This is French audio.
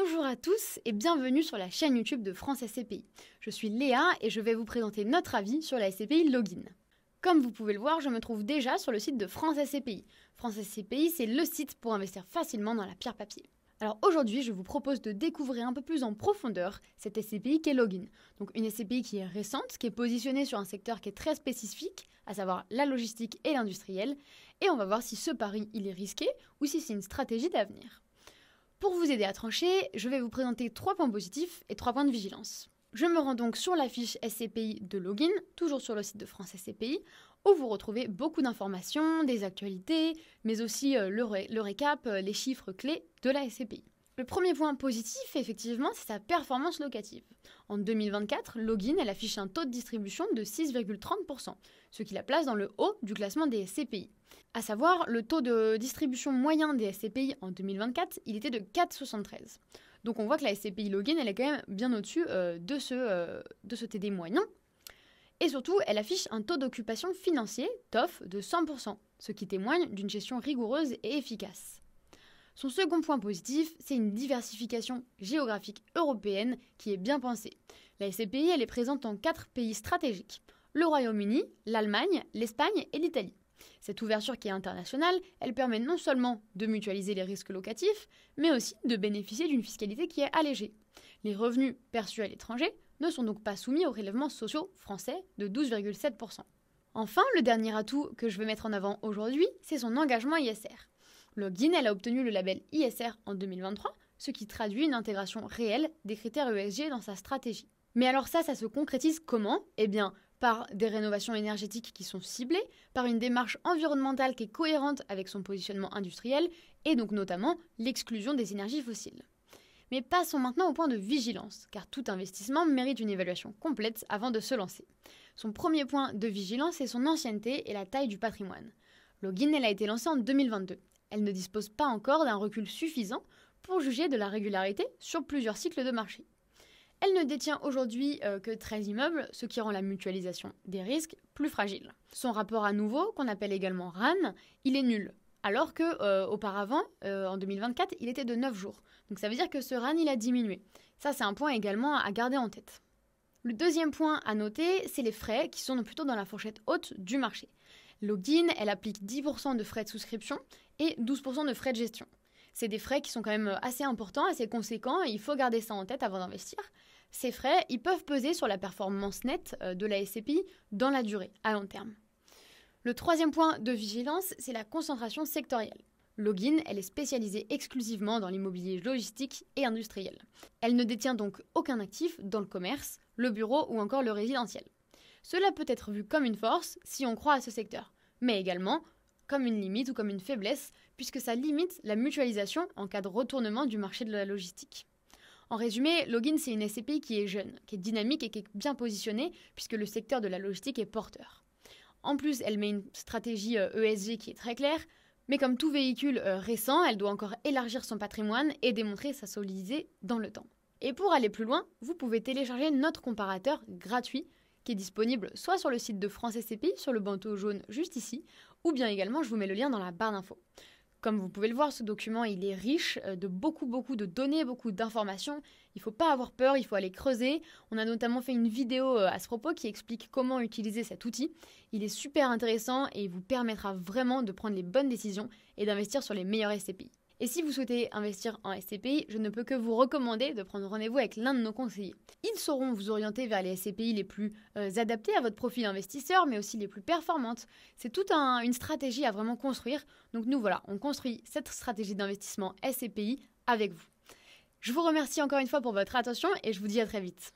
Bonjour à tous et bienvenue sur la chaîne YouTube de France SCPI. Je suis Léa et je vais vous présenter notre avis sur la SCPI Login. Comme vous pouvez le voir, je me trouve déjà sur le site de France SCPI. France SCPI, c'est le site pour investir facilement dans la pierre papier. Alors aujourd'hui, je vous propose de découvrir un peu plus en profondeur cette SCPI qui est Login. Donc une SCPI qui est récente, qui est positionnée sur un secteur qui est très spécifique, à savoir la logistique et l'industriel. Et on va voir si ce pari il est risqué ou si c'est une stratégie d'avenir. Pour vous aider à trancher, je vais vous présenter 3 points positifs et 3 points de vigilance. Je me rends donc sur la fiche SCPI de Login, toujours sur le site de France SCPI, où vous retrouvez beaucoup d'informations, des actualités, mais aussi le récap, les chiffres clés de la SCPI. Le premier point positif, effectivement, c'est sa performance locative. En 2024, Login elle affiche un taux de distribution de 6,30%, ce qui la place dans le haut du classement des SCPI. À savoir, le taux de distribution moyen des SCPI en 2024, il était de 4,73. Donc on voit que la SCPI Login, elle est quand même bien au-dessus de ce TD moyen. Et surtout, elle affiche un taux d'occupation financier, TOF, de 100%, ce qui témoigne d'une gestion rigoureuse et efficace. Son second point positif, c'est une diversification géographique européenne qui est bien pensée. La SCPI, elle est présente en 4 pays stratégiques, le Royaume-Uni, l'Allemagne, l'Espagne et l'Italie. Cette ouverture qui est internationale, elle permet non seulement de mutualiser les risques locatifs, mais aussi de bénéficier d'une fiscalité qui est allégée. Les revenus perçus à l'étranger ne sont donc pas soumis aux relèvements sociaux français de 12,7%. Enfin, le dernier atout que je veux mettre en avant aujourd'hui, c'est son engagement ISR. Login, elle a obtenu le label ISR en 2023, ce qui traduit une intégration réelle des critères ESG dans sa stratégie. Mais alors ça se concrétise comment ? Eh bien, par des rénovations énergétiques qui sont ciblées, par une démarche environnementale qui est cohérente avec son positionnement industriel, et donc notamment l'exclusion des énergies fossiles. Mais passons maintenant au point de vigilance, car tout investissement mérite une évaluation complète avant de se lancer. Son premier point de vigilance est son ancienneté et la taille du patrimoine. Login, elle a été lancée en 2022. Elle ne dispose pas encore d'un recul suffisant pour juger de la régularité sur plusieurs cycles de marché. Elle ne détient aujourd'hui que 13 immeubles, ce qui rend la mutualisation des risques plus fragile. Son rapport à nouveau, qu'on appelle également RAN, il est nul, alors qu'auparavant, en 2024, il était de 9 jours. Donc ça veut dire que ce RAN, il a diminué. Ça, c'est un point également à garder en tête. Le deuxième point à noter, c'est les frais qui sont plutôt dans la fourchette haute du marché. Login, elle applique 10% de frais de souscription et 12% de frais de gestion. C'est des frais qui sont quand même assez importants, assez conséquents, et il faut garder ça en tête avant d'investir. Ces frais, ils peuvent peser sur la performance nette de la SCPI dans la durée, à long terme. Le troisième point de vigilance, c'est la concentration sectorielle. Login, elle est spécialisée exclusivement dans l'immobilier logistique et industriel. Elle ne détient donc aucun actif dans le commerce, le bureau ou encore le résidentiel. Cela peut être vu comme une force si on croit à ce secteur, mais également comme une limite ou comme une faiblesse, puisque ça limite la mutualisation en cas de retournement du marché de la logistique. En résumé, Login, c'est une SCPI qui est jeune, qui est dynamique et qui est bien positionnée, puisque le secteur de la logistique est porteur. En plus, elle met une stratégie ESG qui est très claire, mais comme tout véhicule récent, elle doit encore élargir son patrimoine et démontrer sa solidité dans le temps. Et pour aller plus loin, vous pouvez télécharger notre comparateur gratuit, qui est disponible soit sur le site de France SCPI, sur le bandeau jaune juste ici, ou bien également je vous mets le lien dans la barre d'infos. Comme vous pouvez le voir, ce document il est riche de beaucoup de données, beaucoup d'informations. Il ne faut pas avoir peur, il faut aller creuser. On a notamment fait une vidéo à ce propos qui explique comment utiliser cet outil. Il est super intéressant et il vous permettra vraiment de prendre les bonnes décisions et d'investir sur les meilleurs SCPI. Et si vous souhaitez investir en SCPI, je ne peux que vous recommander de prendre rendez-vous avec l'un de nos conseillers. Ils sauront vous orienter vers les SCPI les plus adaptés à votre profil investisseur, mais aussi les plus performantes. C'est toute une stratégie à vraiment construire. Donc nous voilà, on construit cette stratégie d'investissement SCPI avec vous. Je vous remercie encore une fois pour votre attention et je vous dis à très vite.